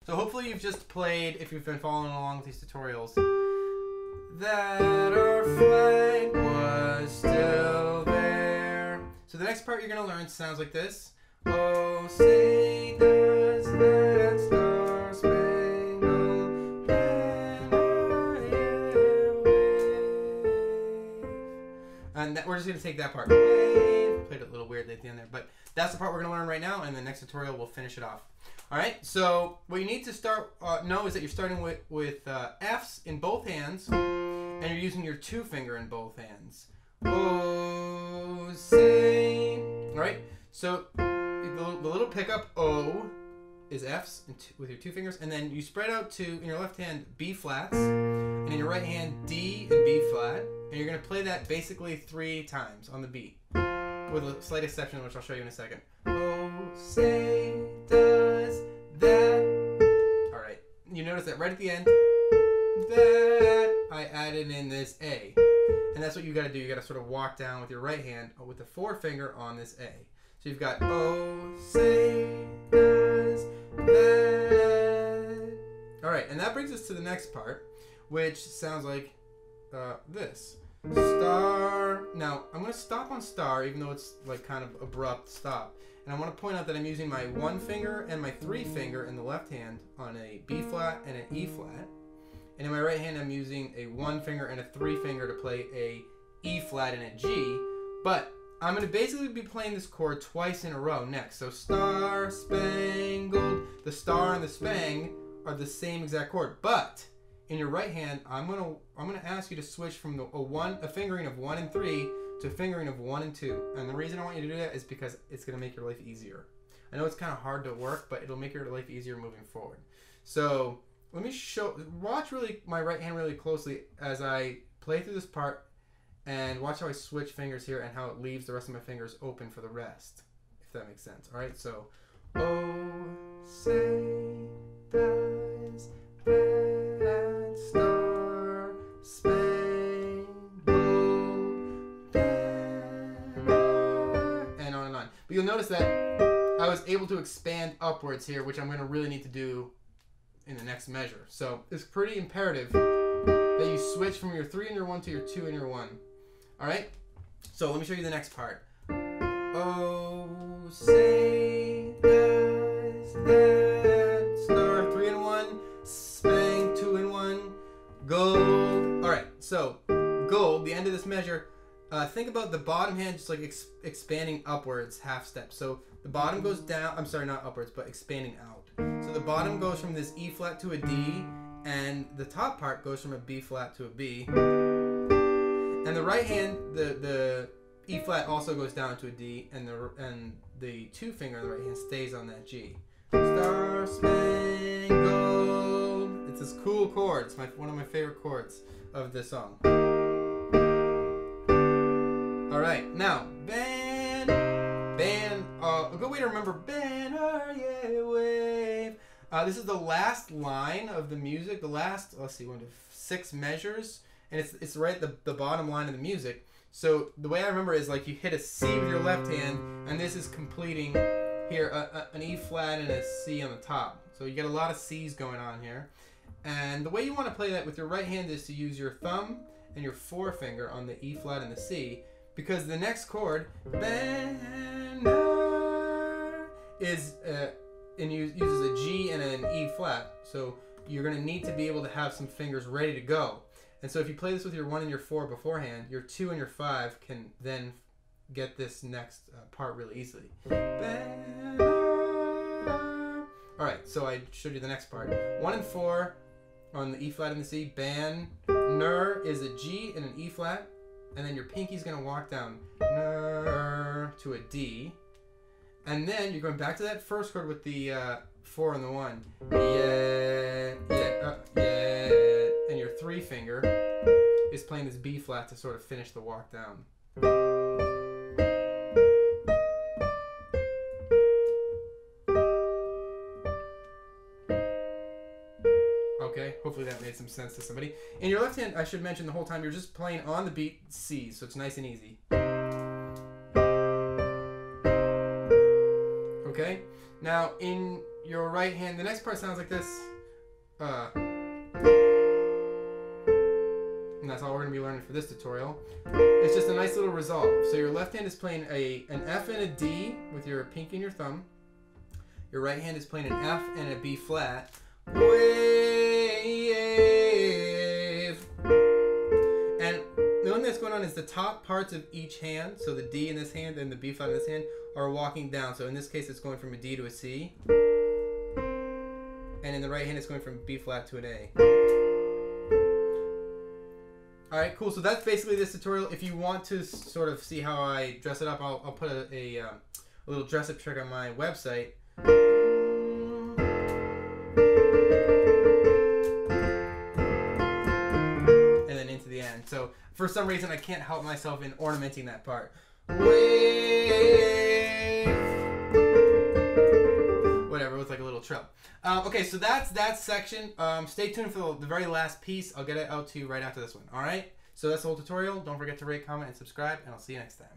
So hopefully you've just played, if you've been following along with these tutorials, that our flag was still there. So the next part you're going to learn sounds like this. Oh, say does that star-spangled banner yet wave. And we're just going to take that part. Wave. Played it a little weirdly at the end there, but that's the part we're going to learn right now, and the next tutorial we'll finish it off. Alright, so what you need to know is that you're starting with F's in both hands, and you're using your 2 finger in both hands. Oh, say. Alright, so the little pickup O is F's with your 2 fingers, and then you spread out to, in your left hand, B flats, and in your right hand, D and B flat, and you're going to play that basically 3 times on the beat, with a slight exception, which I'll show you in a second. Oh, say does that. Alright, you notice that right at the end, that I added in this A. And that's what you got to do. You got to sort of walk down with your right hand with the 4 finger on this A. So you've got oh, say does that. Alright, and that brings us to the next part, which sounds like this. Star. Now, I'm going to stop on star, even though it's like kind of abrupt stop. And I want to point out that I'm using my 1 finger and my 3 finger in the left hand on a B flat and an E flat. And in my right hand, I'm using a 1 finger and a 3 finger to play a E flat and a G. But I'm going to basically be playing this chord twice in a row next. So star, spangled, the star and the spang are the same exact chord. But in your right hand, I'm gonna ask you to switch from a fingering of 1 and 3 to a fingering of 1 and 2. And the reason I want you to do that is because it's gonna make your life easier. I know it's kind of hard to work, but it'll make your life easier moving forward. So let me watch my right hand really closely as I play through this part, and watch how I switch fingers here and how it leaves the rest of my fingers open for the rest, if that makes sense. All right, so oh, say does that star spangled banner, and on and on. But you'll notice that I was able to expand upwards here, which I'm going to really need to do in the next measure. So it's pretty imperative that you switch from your 3 and your 1 to your 2 and your 1. Alright? So let me show you the next part. Oh, say does that star 3 and 1, spang 2 and 1, gold. Alright, so gold, the end of this measure, think about the bottom hand just like expanding upwards half step. So the bottom goes down, I'm sorry, not upwards, but expanding out. So the bottom goes from this E flat to a D, and the top part goes from a B flat to a B. And the right hand, the E flat also goes down to a D, and the 2 finger on the right hand stays on that G. Star Spangled. It's this cool chord. It's one of my favorite chords of this song. All right, now a good way to remember banner, yeah, wave. This is the last line of the music. The last, let's see, 6 measures, and it's right at the bottom line of the music. So the way I remember is like you hit a C with your left hand, and this is completing here an E flat and a C on the top. So you get a lot of C's going on here. And the way you want to play that with your right hand is to use your thumb and your 4 finger on the E flat and the C, because the next chord, banner, is uses a G and an E flat. So you're going to need to be able to have some fingers ready to go. And so if you play this with your 1 and your 4 beforehand, your 2 and your 5 can then get this next part really easily. Alright, so I showed you the next part. 1 and 4 on the E flat and the C. Banner is a G and an E flat. And then your pinky's going to walk down to a D. And then you're going back to that first chord with the 4 and the 1. Yeah. And your 3 finger is playing this B flat to sort of finish the walk down. Okay, hopefully that made some sense to somebody. In your left hand, I should mention the whole time, you're just playing on the beat C's, so it's nice and easy. Okay, now in your right hand, the next part sounds like this. And that's all we're going to be learning for this tutorial. It's just a nice little resolve. So your left hand is playing an F and a D with your pinky and your thumb. Your right hand is playing an F and a B flat. Wave. And the one that's going on is the top parts of each hand. So the D in this hand and the B flat in this hand are walking down. So in this case, it's going from a D to a C. And in the right hand, it's going from B flat to an A. Alright, cool. So that's basically this tutorial. If you want to sort of see how I dress it up, I'll put a little dress-up trick on my website. And then into the end. So for some reason, I can't help myself in ornamenting that part. Wave. Whatever, it looks like a little trill. Okay, so that's that section. Stay tuned for the very last piece. I'll get it out to you right after this one. All right? So that's the whole tutorial. Don't forget to rate, comment, and subscribe, and I'll see you next time.